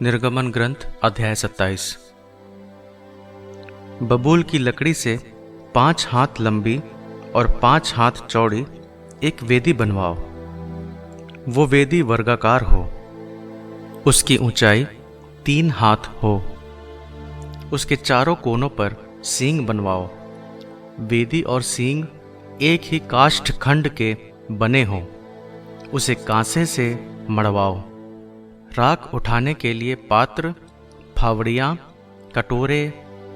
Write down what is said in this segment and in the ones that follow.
निर्गमन ग्रंथ अध्याय 27। बबूल की लकड़ी से 5 हाथ लंबी और 5 हाथ चौड़ी एक वेदी बनवाओ। वो वेदी वर्गाकार हो, उसकी ऊंचाई 3 हाथ हो। उसके चारों कोनों पर सींग बनवाओ। वेदी और सींग एक ही काष्ठखंड के बने हों। उसे कांसे से मढ़वाओ। राख उठाने के लिए पात्र, फावड़ियाँ, कटोरे,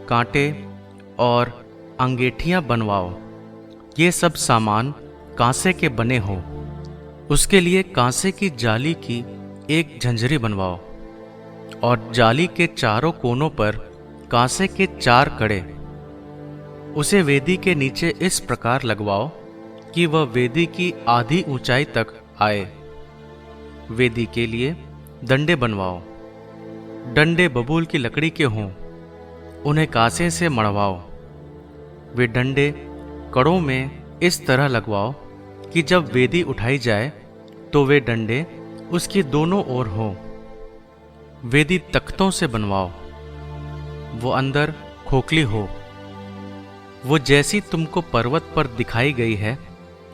कांटे और अंगेठियाँ बनवाओ। ये सब सामान कांसे के बने हों। उसके लिए कांसे की जाली की एक झंझरी बनवाओ और जाली के चारों कोनों पर कांसे के 4 कड़े। उसे वेदी के नीचे इस प्रकार लगवाओ कि वह वेदी की आधी ऊंचाई तक आए। वेदी के लिए डंडे बनवाओ। डंडे बबूल की लकड़ी के हों, उन्हें कांसे से मढ़वाओ। वे डंडे कड़ों में इस तरह लगवाओ कि जब वेदी उठाई जाए तो वे डंडे उसकी दोनों ओर हों। वेदी तख्तों से बनवाओ। वो अंदर खोखली हो। वो जैसी तुमको पर्वत पर दिखाई गई है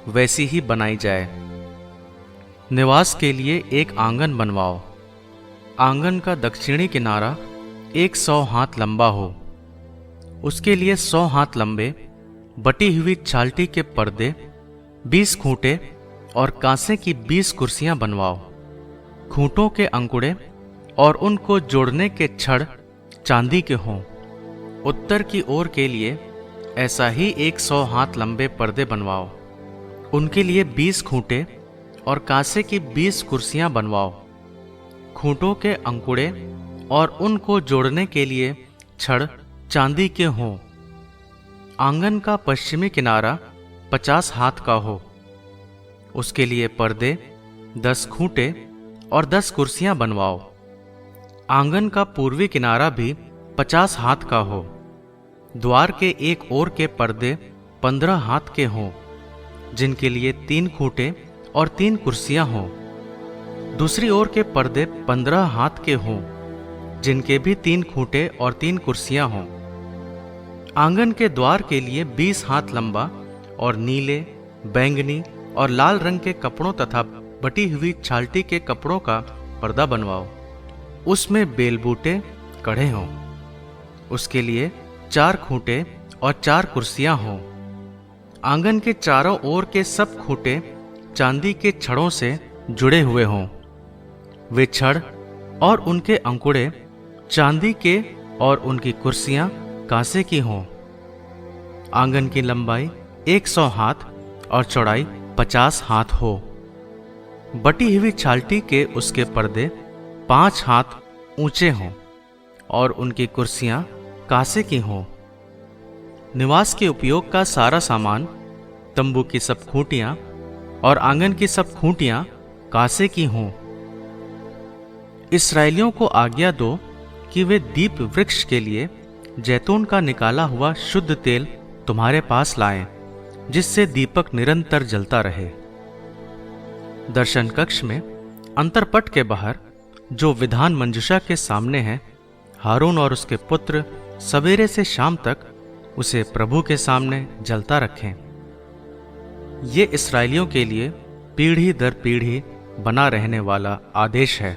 वैसी ही बनाई जाए। निवास के लिए एक आंगन बनवाओ। आंगन का दक्षिणी किनारा 100 हाथ लंबा हो। उसके लिए 100 हाथ लंबे बटी हुई छालटी के पर्दे, 20 खूंटे और कांसे की 20 कुर्सियां बनवाओ। खूंटों के अंकुड़े और उनको जोड़ने के छड़ चांदी के हों। उत्तर की ओर के लिए ऐसा ही 100 हाथ लंबे पर्दे बनवाओ। उनके लिए 20 खूंटे और कांसे की 20 कुर्सियां बनवाओ। खूंटों के अंकुड़े और उनको जोड़ने के लिए छड़ चांदी के हों। आंगन का पश्चिमी किनारा 50 हाथ का हो। उसके लिए पर्दे, 10 खूंटे और 10 कुर्सियां बनवाओ। आंगन का पूर्वी किनारा भी 50 हाथ का हो। द्वार के एक ओर के पर्दे 15 हाथ के हों, जिनके लिए 3 खूंटे और 3 कुर्सियां हों। दूसरी ओर के पर्दे 15 हाथ के हों, जिनके भी 3 खूंटे और 3 कुर्सियां हों। आंगन के द्वार के लिए 20 हाथ लंबा और नीले, बैंगनी और लाल रंग के कपड़ों तथा बटी हुई छालटी के कपड़ों का पर्दा बनवाओ। उसमें बेलबूटे कढ़े हों। उसके लिए 4 खूंटे और 4 कुर्सियां हों। आंगन के चारों ओर के सब खूंटे चांदी के छड़ों से जुड़े हुए हों। वे छड़ और उनके अंकुड़े चांदी के और उनकी कुर्सियां कांसे की हों। आंगन की लंबाई 100 हाथ और चौड़ाई 50 हाथ हो। बटी हुई छालटी के उसके पर्दे 5 हाथ ऊंचे हों और उनकी कुर्सियां कांसे की हों। निवास के उपयोग का सारा सामान, तंबू की सब खूंटियां और आंगन की सब खूंटियां कांसे की हों। इस्राएलियों को आज्ञा दो कि वे दीप वृक्ष के लिए जैतून का निकाला हुआ शुद्ध तेल तुम्हारे पास लाएं, जिससे दीपक निरंतर जलता रहे। दर्शन कक्ष में अंतरपट के बाहर, जो विधान मंजुषा के सामने है, हारून और उसके पुत्र सवेरे से शाम तक उसे प्रभु के सामने जलता रखें। ये इस्राएलियों के लिए पीढ़ी दर पीढ़ी बना रहने वाला आदेश है।